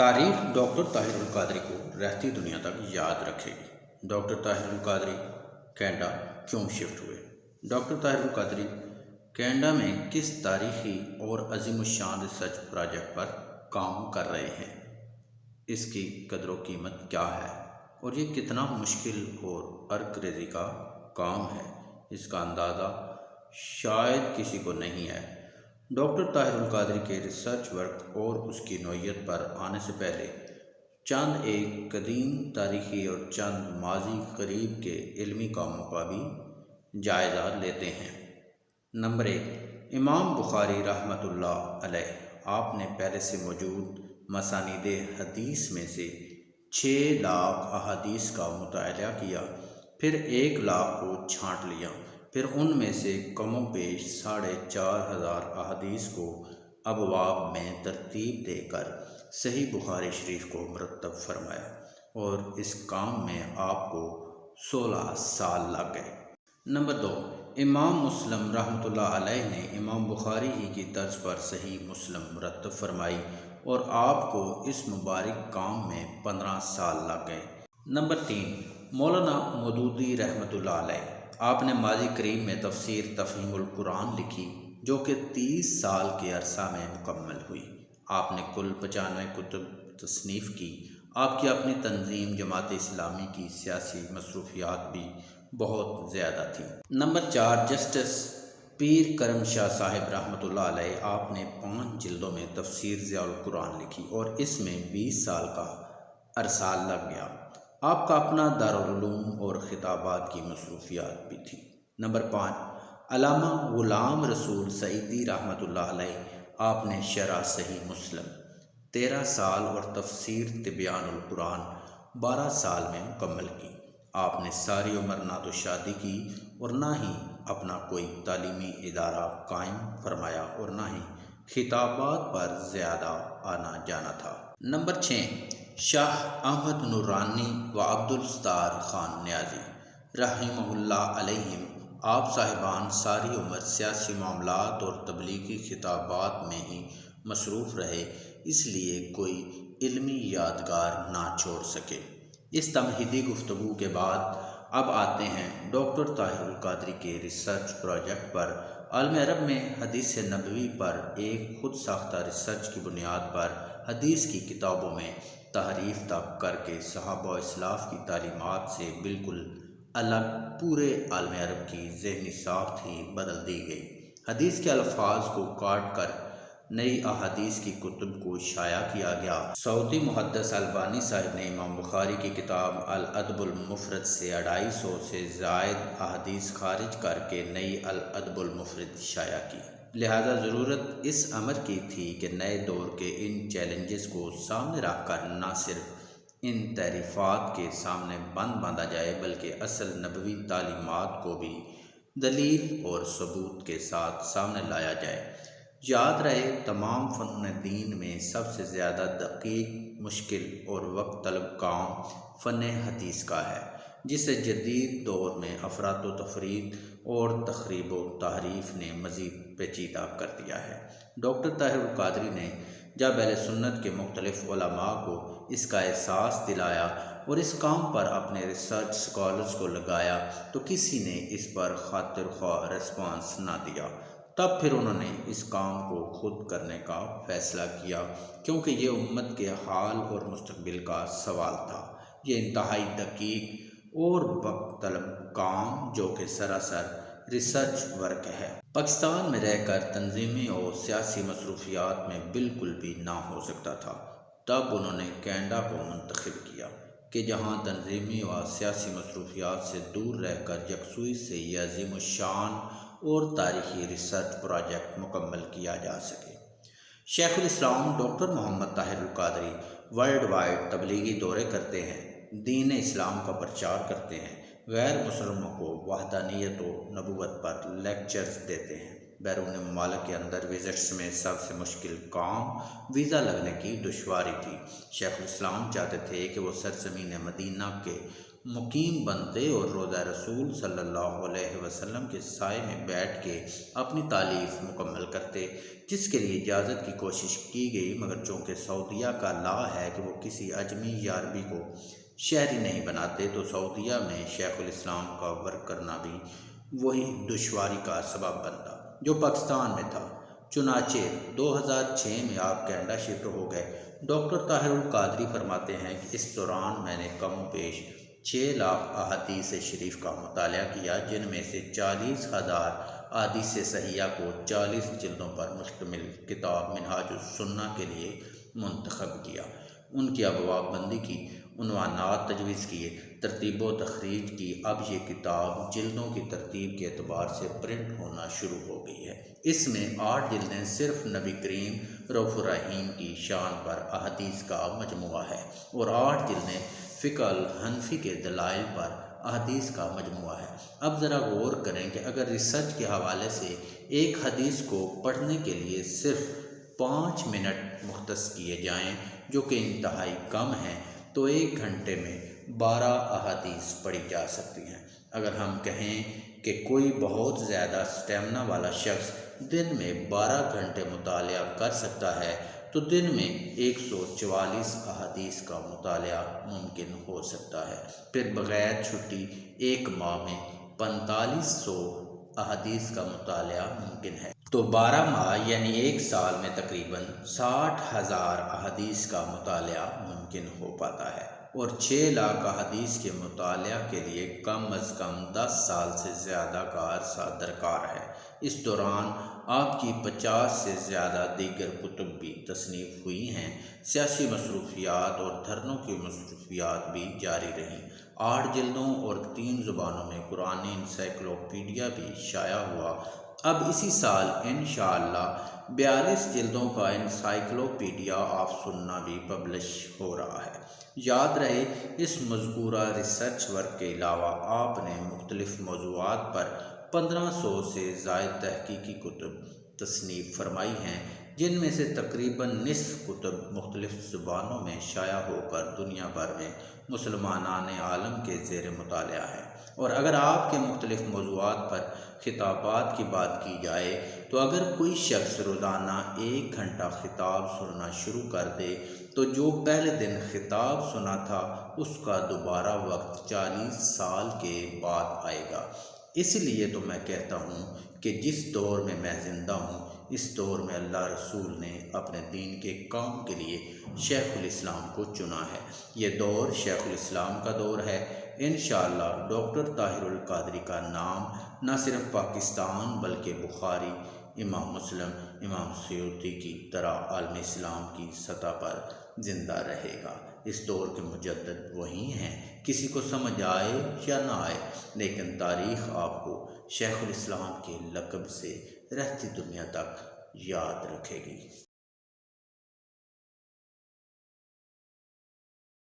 तारीख डॉक्टर ताहिरुल कादरी को रहती दुनिया तक याद रखेगी। डॉक्टर ताहिरुल कादरी कनाडा क्यों शिफ्ट हुए? डॉक्टर ताहिरुल कादरी कनाडा में किस तारीखी और अजीमुशान रिसर्च प्रोजेक्ट पर काम कर रहे हैं? इसकी कदर व कीमत क्या है और ये कितना मुश्किल और अर्क-रेज़ी का काम है, इसका अंदाज़ा शायद किसी को नहीं है। डॉक्टर ताहिरुल कादरी के रिसर्च वर्क और उसकी नौइयत पर आने से पहले चंद एक कदीम तारीख़ी और चंद माजी करीब के इल्मी कामों का भी जायज़ा लेते हैं। नंबर 1, इमाम बुखारी रहमतुल्लाह अलैह आपने पहले से मौजूद मसानीदे हदीस में से 6 लाख अहादीस का मुताला किया, फिर 1 लाख को छांट लिया, फिर उनमें से कमो पेश 4,500 अहादीस को अबवाब में तरतीब देकर सही बुखारी शरीफ को मुरतब फरमाया और इस काम में आपको 16 साल लग गए। नंबर 2, इमाम मुस्लिम रहमतुल्लाह अलैह ने इमाम बुखारी ही की तर्ज पर सही मुस्लिम मुरतब फरमाई और आपको इस मुबारक काम में 15 साल लग गए। नंबर 3, मौलाना मौदूदी रहमतुल्लाह अलैह आपने माजी करीम में तफसीर तफ़हीमुल कुरान लिखी जो कि 30 साल के अरसा में मुकम्मल हुई। आपने कुल 95 कुतुब तसनीफ़ की। आपकी अपनी तंजीम जमात इस्लामी की सियासी मसरूफियात भी बहुत ज़्यादा थी। नंबर 4, जस्टिस पीर करम शाह साहिब रहमतुल्लाह अलैह आपने 5 जिल्दों में तफसीर ज़ियाउल कुरान लिखी और इसमें 20 साल का अरसा लग गया। आपका अपना दारुल उलूम और खिताबात की मसरूफियात भी थी। नंबर 5, अल्लामा गुलाम रसूल सईदी रहमतुल्लाह अलैह आपने शरह सही मुस्लिम 13 साल और तफसीर तिबियानुल कुरान 12 साल में मुकम्मल की। आपने सारी उम्र ना तो शादी की और ना ही अपना कोई तालीमी इदारा कायम फरमाया और ना ही खिताबात पर ज़्यादा आना जाना था। नंबर 6, शाह अहमद नूरानी व अब्दुल सत्तार खान न्याजी रहिमहुल्लाह अलैहिम आप साहिबान सारी उम्र सियासी मामलात और तबलीगी खिताबात में ही मसरूफ़ रहे, इसलिए कोई इल्मी यादगार ना छोड़ सके। इस तमहीदी गुफ्तगू के बाद अब आते हैं डॉक्टर ताहिरुल कादरी के रिसर्च प्रोजेक्ट पर। आलम अरब में हदीस नबवी पर एक खुद साख्ता रिसर्च की बुनियाद पर हदीस की किताबों में तहरीफ तक करके सहाबा इस्लाफ की तालीमात से बिल्कुल अलग पूरे आलम अरब की ज़हनी साख्त ही बदल दी गई। हदीस के अल्फाज को काट कर नई अहादीस की कुतुब को शाया किया गया। सऊदी मुहद्दिस अलबानी साहिब ने इमाम बुखारी की किताब अल अदबुल मुफरद से 250 से ज़ायद अहादीस खारिज करके नई अल अदबुल मुफरद शाया की। लिहाजा ज़रूरत इस अमर की थी कि नए दौर के इन चैलेंजेस को सामने रख कर न सिर्फ इन तहरीफ़ात के सामने बंद बांधा जाए बल्कि असल नबवी तालीमात को भी दलील और सबूत के साथ सामने लाया जाए। याद रहे, तमाम फ़न दीन में सबसे ज़्यादा दकीक, मुश्किल और वक्त तलब काम फ़न हदीस का है, जिसे जदीद दौर में अफरात व तफरीद और तखरीब व तहरीफ ने मज़ीद पेचीदा कर दिया है। डॉक्टर ताहिरुल कादरी ने जब अहले सुन्नत के मुख्तलिफ़ उलमा को इसका एहसास दिलाया और इस काम पर अपने रिसर्च स्कॉलर्स को लगाया तो किसी ने इस पर खातिर ख्वाह रिस्पांस ना दिया। तब फिर उन्होंने इस काम को खुद करने का फ़ैसला किया, क्योंकि ये उम्मत के हाल और मुस्तकबिल का सवाल था। ये इंतहाई दकीक और वक्त तलब काम जो कि सरासर रिसर्च वर्क है, पाकिस्तान में रहकर तंजीमी और सियासी मसरूफियात में बिल्कुल भी ना हो सकता था। तब उन्होंने कनाडा को मुंतखब किया कि जहाँ तंजीमी व सियासी मसरूफियात से दूर रहकर यकसुई से यह अज़ीमुश्शान और तारीख़ी रिसर्च प्रोजेक्ट मुकम्मल किया जा सके। शेखुल इस्लाम doctor Mohammad Tahirul Qadri world wide तबलीगी दौरे करते हैं, दीन इस्लाम का प्रचार करते हैं, गैर मुसलमानों को वहदानियत व नबूवत पर लेक्चर्स देते हैं, बैरून ममालिक के अंदर विज़िट्स में सबसे मुश्किल काम वीज़ा लगने की दुश्वारी थी। शेखुल इस्लाम चाहते थे कि वो सरज़मीन मदीना के मुकीम बनते और रोज़ा रसूल सल्लल्लाहु अलैहि वसल्लम के साए में बैठ के अपनी तालीफ मुकम्मल करते, जिसके लिए इजाज़त की कोशिश की गई, मगर चूँकि सऊदीया का ला है कि वो किसी अजमी या अरबी को शहरी नहीं बनाते, तो सऊदीया में शेखुल इस्लाम का वर्क करना भी वही दुश्वारी का सबब बनता जो पाकिस्तान में था। चुनाचे 2006 में आप कनाडा शिफ्ट हो गए। डॉक्टर ताहिरुल कादरी फरमाते हैं कि इस दौरान मैंने कम पेश 6 लाख अहादीस शरीफ का मुताला किया, जिनमें से 40,000 अहादीस सहिया को 40 जिल्दों पर मुश्तमिल किताब मिनहाजुस सुन्ना के लिए मुंतखब किया। उनकी अबवाबबंदी की, उन्वानात तजवीज़ किए, तरतीब व तखरीज की। अब ये किताब जिल्दों की तरतीब के एतबार से प्रिंट होना शुरू हो गई है। इसमें 8 जिल्दें सिर्फ नबी करीम रऊफ़ुर रहीम की शान पर अहादीस का मजमुआ है और 8 जिल्दें फ़िक़्ह अल हनफ़ी के दलाइल पर अहादीस का मजमुआ है। अब ज़रा गौर करें कि अगर रिसर्च के हवाले से एक हदीस को पढ़ने के लिए सिर्फ 5 मिनट मुख्तस किए जाएँ, जो कि इंतहाई कम हैं, तो 1 घंटे में 12 अहादीस पढ़ी जा सकती हैं। अगर हम कहें कि कोई बहुत ज़्यादा स्टेमिना वाला शख्स दिन में 12 घंटे मुतालिया कर सकता है, तो दिन में 144 अहादीस का मुतालिया मुमकिन हो सकता है। फिर बग़ैर छुट्टी 1 माह में 4500 अहादीस का मुतालिया मुमकिन है। तो 12 माह यानी 1 साल में तकरीबन 60,000 अहादीस का मुतालिया मुमकिन हो पाता है और 6 लाख अहादीस के मुतालिया के लिए कम अज़ कम 10 साल से ज़्यादा का अरसा दरकार है। इस दौरान आपकी 50 से ज़्यादा दीगर कुतुब भी तसनीफ़ हुई हैं। सियासी मसरूफ़ियात और धरनों की मसरूफ़ियात भी जारी रहीं। 8 जिल्दों और 3 ज़ुबानों में कुरानी इंसाइक्लोपीडिया भी शाया हुआ। अब इसी साल इंशाअल्लाह 42 जिल्दों का इंसाइक्लोपीडिया ऑफ सुन्ना भी पब्लिश हो रहा है। याद रहे, इस मज़कूरा रिसर्च वर्क के अलावा आपने मुख्तलिफ़ मौज़ूआत पर 1500 से ज़ायद तहकीकी कुतुब तसनीफ़ फरमाई हैं, जिनमें से तकरीबन निस्फ़ कुतुब मुख्तलिफ़ ज़ुबानों में शाया होकर दुनिया भर में मुसलमानान आलम के ज़ेर मुतालिया है। और अगर आपके मुख्तलिफ़ मौज़ूआत पर खिताबात की बात की जाए, तो अगर कोई शख्स रोज़ाना 1 घंटा खिताब सुनना शुरू कर दे, तो जो पहले दिन खिताब सुना था उसका दोबारा वक्त 40 साल के बाद आएगा। इसलिए तो मैं कहता हूँ कि जिस दौर में मैं ज़िंदा हूँ, इस दौर में अल्लाह रसूल ने अपने दीन के काम के लिए शेखुल इस्लाम को चुना है। ये दौर शेखुल इस्लाम का दौर है। इंशाअल्लाह डॉक्टर ताहिरुल कादरी का नाम न सिर्फ पाकिस्तान बल्कि बुखारी, इमाम मुस्लिम, इमाम सयूती की तरह आलम इस्लाम की सतह पर ज़िंदा रहेगा। इस दौर के मुजद्दिद वही हैं, किसी को समझ आए या ना आए, लेकिन तारीख़ आपको शेखुल इस्लाम के लक़ब से रहती दुनिया तक याद रखेगी।